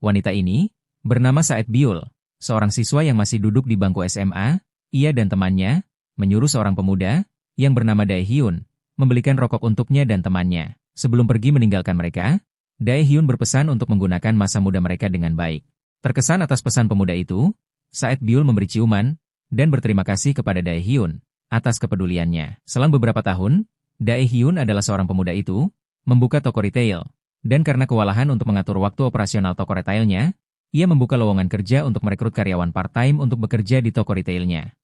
Wanita ini bernama Saed Biul, seorang siswa yang masih duduk di bangku SMA. Ia dan temannya menyuruh seorang pemuda yang bernama Dae Hyun membelikan rokok untuknya dan temannya. Sebelum pergi meninggalkan mereka, Dae Hyun berpesan untuk menggunakan masa muda mereka dengan baik. Terkesan atas pesan pemuda itu, Saed Biul memberi ciuman dan berterima kasih kepada Dae Hyun atas kepeduliannya. Selang beberapa tahun, Dae Hyun adalah seorang pemuda itu membuka toko retail, dan karena kewalahan untuk mengatur waktu operasional toko retailnya, ia membuka lowongan kerja untuk merekrut karyawan part-time untuk bekerja di toko retailnya.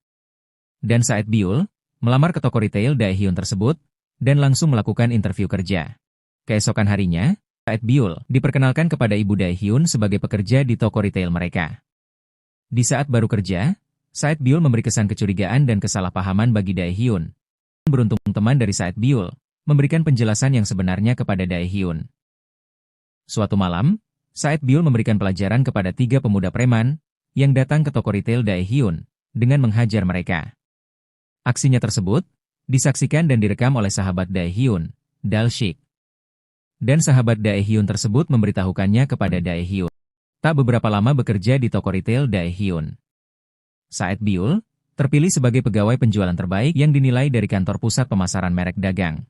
Dan Saed Biul melamar ke toko retail Dae Hyun tersebut dan langsung melakukan interview kerja. Keesokan harinya, Saed Biul diperkenalkan kepada ibu Dae Hyun sebagai pekerja di toko retail mereka. Di saat baru kerja, Saed Biul memberi kesan kecurigaan dan kesalahpahaman bagi Dae Hyun. Beruntung teman dari Saed Biul memberikan penjelasan yang sebenarnya kepada Dae Hyun. Suatu malam, Saed Biul memberikan pelajaran kepada 3 pemuda preman yang datang ke toko retail Dae Hyun dengan menghajar mereka. Aksinya tersebut disaksikan dan direkam oleh sahabat Dae Hyun, Dal-shik. Dan sahabat Dae Hyun tersebut memberitahukannya kepada Dae Hyun. Tak beberapa lama bekerja di toko retail Dae Hyun. Saed Biul terpilih sebagai pegawai penjualan terbaik yang dinilai dari kantor pusat pemasaran merek dagang.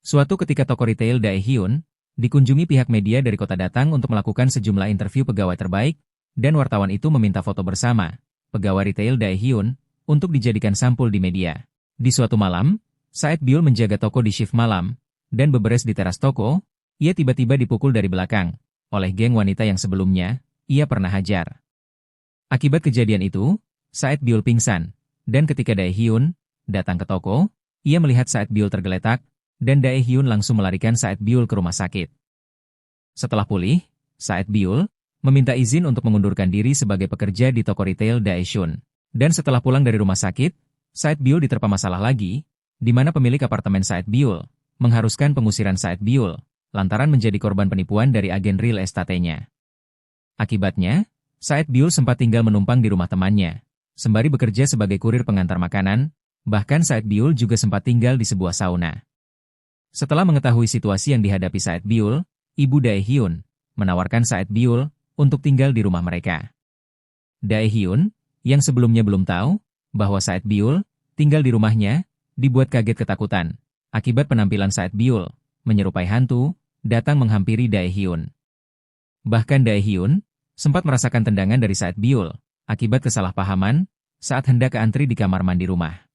Suatu ketika toko retail Dae Hyun dikunjungi pihak media dari kota datang untuk melakukan sejumlah interview pegawai terbaik, dan wartawan itu meminta foto bersama pegawai retail Dae Hyun untuk dijadikan sampul di media. Di suatu malam, Saed Biul menjaga toko di shift malam, dan beberes di teras toko, ia tiba-tiba dipukul dari belakang oleh geng wanita yang sebelumnya ia pernah hajar. Akibat kejadian itu, Saed Biul pingsan, dan ketika Dae Hyun datang ke toko, ia melihat Saed Biul tergeletak, dan Dae Hyun langsung melarikan Saed Biul ke rumah sakit. Setelah pulih, Saed Biul meminta izin untuk mengundurkan diri sebagai pekerja di toko retail Dae Hyun. Dan setelah pulang dari rumah sakit, Saed Biul diterpa masalah lagi, di mana pemilik apartemen Saed Biul mengharuskan pengusiran Saed Biul lantaran menjadi korban penipuan dari agen real estate-nya. Akibatnya, Saed Biul sempat tinggal menumpang di rumah temannya, sembari bekerja sebagai kurir pengantar makanan, bahkan Saed Biul juga sempat tinggal di sebuah sauna. Setelah mengetahui situasi yang dihadapi Saed Biul, ibu Dae Hyun menawarkan Saed Biul untuk tinggal di rumah mereka. Dae Hyun yang sebelumnya belum tahu bahwa Saed Biul tinggal di rumahnya, dibuat kaget ketakutan akibat penampilan Saed Biul menyerupai hantu datang menghampiri Dae Hyun. Bahkan Dae Hyun sempat merasakan tendangan dari Saed Biul akibat kesalahpahaman saat hendak antri di kamar mandi rumah.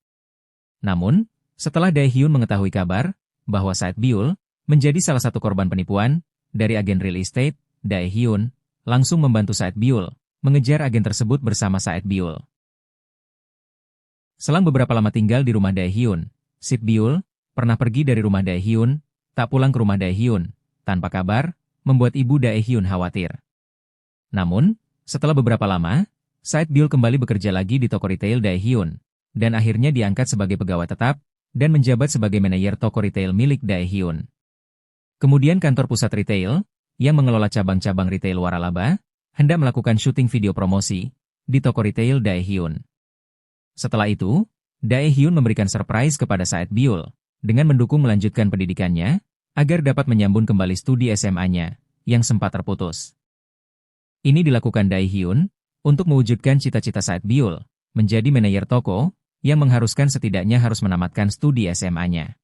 Namun, setelah Dae Hyun mengetahui kabar bahwa Saed Biul menjadi salah satu korban penipuan dari agen real estate, Dae Hyun langsung membantu Saed Biul mengejar agen tersebut bersama Saed Biul. Selang beberapa lama tinggal di rumah Dae Hyun, Saed Biul pernah pergi dari rumah Dae Hyun, tak pulang ke rumah Dae Hyun tanpa kabar, membuat ibu Dae Hyun khawatir. Namun, setelah beberapa lama, Saed Biul kembali bekerja lagi di toko retail Dae Hyun, dan akhirnya diangkat sebagai pegawai tetap dan menjabat sebagai manajer toko retail milik Dae Hyun. Kemudian kantor pusat retail, yang mengelola cabang-cabang retail waralaba, hendak melakukan syuting video promosi di toko retail Dae Hyun. Setelah itu, Dae Hyun memberikan surprise kepada Saed Biul dengan mendukung melanjutkan pendidikannya agar dapat menyambung kembali studi SMA-nya yang sempat terputus. Ini dilakukan Dae Hyun untuk mewujudkan cita-cita Saed Biul menjadi manajer toko yang mengharuskan setidaknya harus menamatkan studi SMA-nya.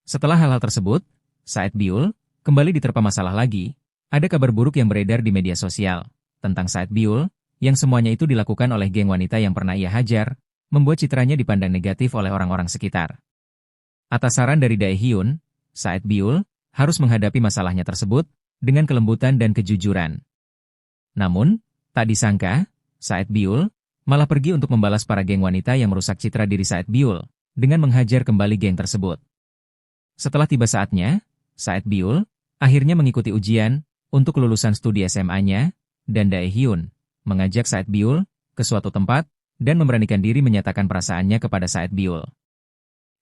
Setelah hal-hal tersebut, Saed Biul kembali diterpa masalah lagi. Ada kabar buruk yang beredar di media sosial tentang Saed Biul, yang semuanya itu dilakukan oleh geng wanita yang pernah ia hajar, membuat citranya dipandang negatif oleh orang-orang sekitar. Atas saran dari Dae Hyun, Saed Biul harus menghadapi masalahnya tersebut dengan kelembutan dan kejujuran. Namun, tak disangka, Saed Biul malah pergi untuk membalas para geng wanita yang merusak citra diri Saed Biul dengan menghajar kembali geng tersebut. Setelah tiba saatnya, Saed Biul akhirnya mengikuti ujian untuk kelulusan studi SMA-nya, dan Dae Hyun mengajak Saed Biul ke suatu tempat dan memberanikan diri menyatakan perasaannya kepada Saed Biul.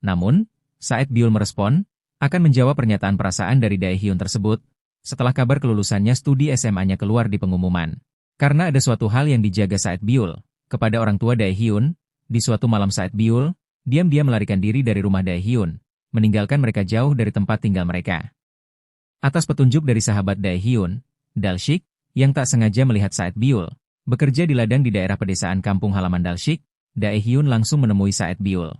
Namun, Saed Biul merespon akan menjawab pernyataan perasaan dari Dae Hyun tersebut setelah kabar kelulusannya studi SMA-nya keluar di pengumuman. Karena ada suatu hal yang dijaga Saed Biul kepada orang tua Dae Hyun, di suatu malam Saed Biul diam-diam melarikan diri dari rumah Dae Hyun, meninggalkan mereka jauh dari tempat tinggal mereka. Atas petunjuk dari sahabat Daehyun, Dalshik, yang tak sengaja melihat Saet Biul bekerja di ladang di daerah pedesaan kampung halaman Dalshik, Daehyun langsung menemui Saet Biul.